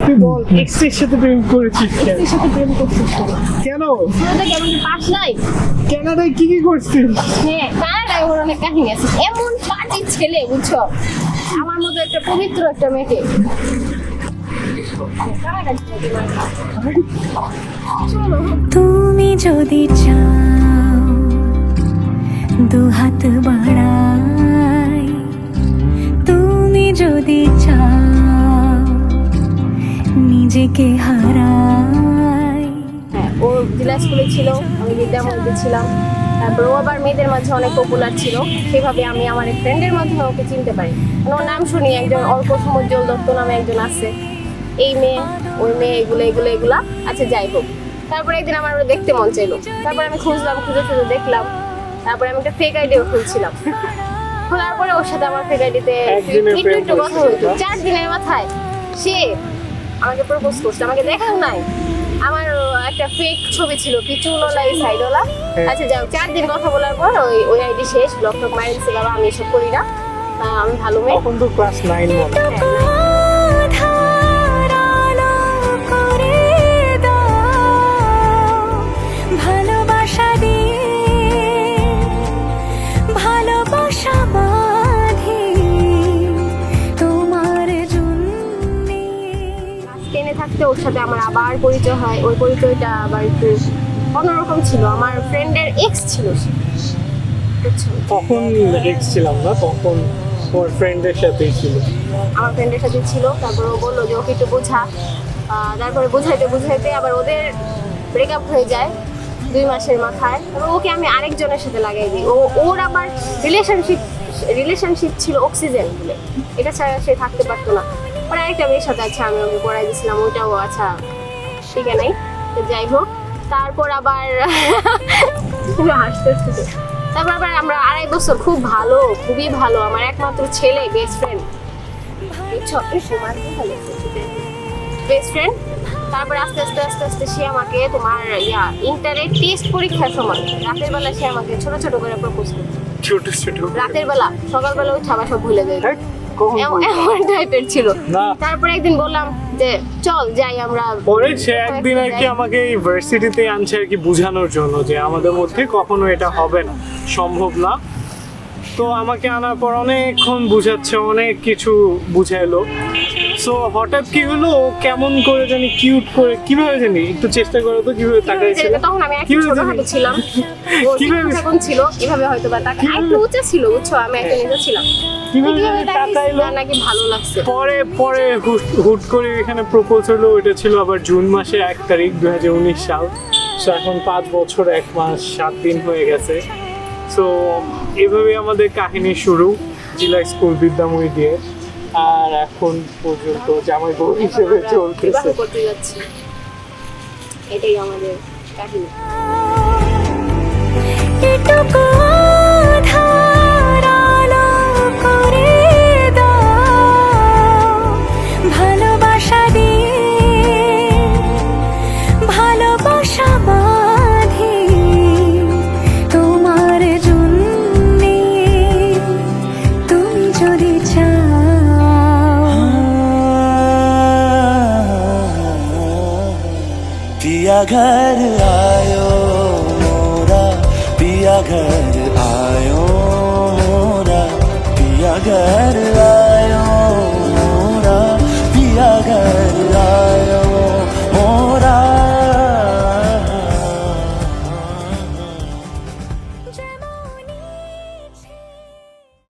তুই বল এক্স এর সাথে প্রেম করেছিস কেন? এর সাথে প্রেম করছিস কেন? কেন? তোদের কি এমন পাস নাই? কানাডায় কি কি করছিস? হ্যাঁ, কানাডায় ওর অনেক কাহিনী আছে। এমন পার্টি ছেলে বুঝছো, আমার মতো একটা পবিত্র একটা মেয়েকে কানাডায় যেতে পারে না। চলো। তুমি যদি চাও দুহাত বাড়াই, তুমি যদি চাও নিজেকে হারাই। হ্যাঁ, ও জেলা স্কুলে ছিল, আমি বিদ্যামন্দিরে ছিলাম। তারপর ও আবার মেয়েদের মাঝে অনেক পপুলার ছিল, সেভাবে আমি আমার এক ফ্রেন্ডের মাধ্যমে ওকে চিনতে পারি। মানে ওর নাম শুনি, একজন অল্প সমুজ্জ্বল দত্ত নামে একজন আছে, এই মেয়ে ওই মেয়ে, এগুলা। আচ্ছা যাই হোক, তারপরে একদিন আমার ওরা দেখতে মন চাইলো। তারপরে আমি খুঁজে দেখলাম। তারপরে আমি একটা ফেক আইডিও খুলছিলাম। খোলার পরে ওর সাথে আমার ফেক আইডিতে একটু কথা হইতো। 4 দিনের মাথায় সে আমাকে প্রপোজ করছে, আমাকে দেখাও নাই। আমার একটা ফেক ছবি ছিল, কি চুলওয়ালা এই সাইডওয়ালা। আচ্ছা যাও, 4 দিন কথা বলার পর ওই আইডি শেষ, ব্লক টক মাইন্ডসে বাবা আমি এসব করি না, আমি ভালো মেয়ে। তখন তো ক্লাস 9 মনে হয়। আধার আলো করে দাও, ভালোবাসা দিয়ে ভালোবাসা বাঁধি তোমার জন্যে। ট্রেনে থাকতে ওর সাথে আমার আবার পরিচয় হয়। ওই পরিচয়টা আবার একটু অন্যরকম ছিল। আমার ফ্রেন্ডের এক্স ছিল সে, বুঝছো? তখন এক্স ছিলাম না, তখন ওর ফ্রেন্ডের সাথেই ছিল। আমার ফ্রেন্ডের সাথে ছিল। তারপর ও বললো যে ওকে একটু বোঝা। তারপরে বুঝাইতে আবার ওদের ব্রেকআপ হয়ে যায় 2 মাসের মাথায়। তারপর ওকে আমি আরেকজনের সাথে লাগাই দিই। ওর আবার রিলেশনশিপ ছিল অক্সিজেন বলে, এটা ছাড়া সে থাকতে পারতো না। পরে আরেকটা মেয়ের সাথে আচ্ছা আমি ওকে করাই দিয়েছিলাম, ওইটাও আচ্ছা ঠিক নাই। তো যাই হোক, তারপর আবার হাসতে হচ্ছে। তারপর আবার আমরা 2.5 বছর খুবই ভালো, আমার একমাত্র ছেলে, বেস্ট ফ্রেন্ড, বেস্ট ফ্রেন্ড। তারপরে আস্তে আস্তে সে আমাকে তোমার ইন্টারে টেস্ট পরীক্ষার সময় রাতের বেলা সে আমাকে ছোট করে প্রপোজ করছে। ছোট রাতের বেলা, সকালবেলা উঠে আবার সব ভুলে যায়, কখন এমন টাইপের ছিল। না। তারপরে একদিন বললাম যে চল যাই আমরা। পরে সে একদিন আর কি আমাকে ইউনিভার্সিটিতে আনছে আর কি বোঝানোর জন্য যে আমাদের মধ্যে কখনো এটা হবে না, সম্ভব না। তো আমাকে আনার পর অনেকক্ষণ বুঝাচ্ছে, অনেক কিছু বুঝাইলো। সো হঠাৎ কি হলো, ও কেমন করে জানি কিউট করে, কিভাবে জানি একটু চেষ্টা করো তো কিভাবে তাকাইছিল। তখন আমি একটু কিভাবে ছোটখাটো জানি? ছিলাম, ও কিভাবে? এখন ছিল এভাবে হয়তো বা তাকে একটু উঁচা ছিল, বুঝছো? আমি একটা নিচে ছিলাম। কিভাবে কিভাবে জানি তাকাইলো। তার নাকি ভালো লাগছে। পরে হুট করে এখানে প্রপোজ হলো। ওইটা ছিল আবার জুন মাসের 1 তারিখ 2019 সাল। সো এখন 5 বছর 1 মাস 7 দিন হয়ে গেছে। সো এভাবেই আমাদের কাহিনী শুরু, জেলা স্কুল বিদ্যাময়ী দিয়ে। আর এখন পর্যন্ত জামাই বউ হিসেবে বিবাহ চলতেছে। করতে যাচ্ছি, এটাই আমাদের কাহিনী। এটুকু আধার আলো করে দাও, ভালোবাসা দিয়ে ভালোবাসা বাঁধি তোমার জন্যে, তুমি যদি চাও। पिया घर आयो मोरा, पिया घर आयो मोरा, पिया घर आयो।